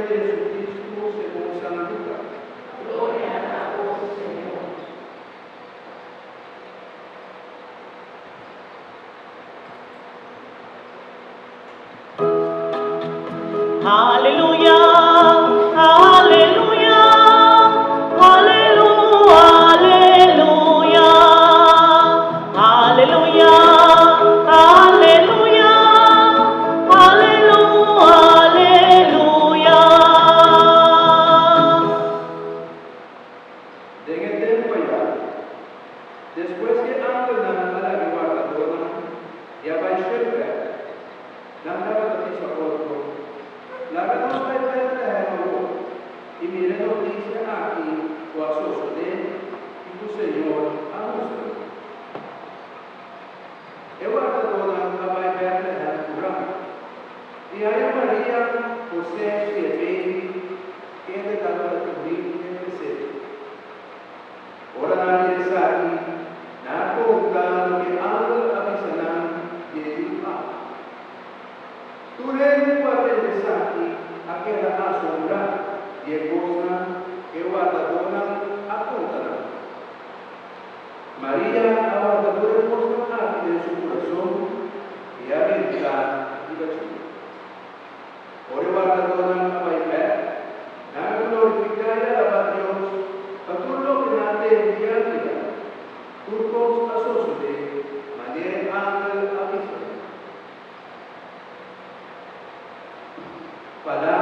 Jesucristo según San Lucas. Gloria a vos, Señor. Aleluya, aleluya, aleluya, aleluya, aleluya, aleluya, aleluya, aleluya. Den el tiempo allá. Después que andan a la guardadora, ya va a llegar. Nandava da dice a corpo. La venuta è per terra y mire lo dice aquí, o a su y tu Señor a nuestro. E guarda toda la vai per terra curata. Y hay María, José y el baby, que le daba la cubrir en el ser. Ora nadie es aquí, nada conta lo que anda avisanan y el Padre. Tu lengua te desati a que la asombra y es cosa que guardadora apuntará. María aguardadora cosa aquí en su corazón y a verdad y la chica. Ora guardadora a bailar, nada glorificar a Dios, a todo lo que nada enviaría, turcos a sosode, manera ángel a visar. Palabra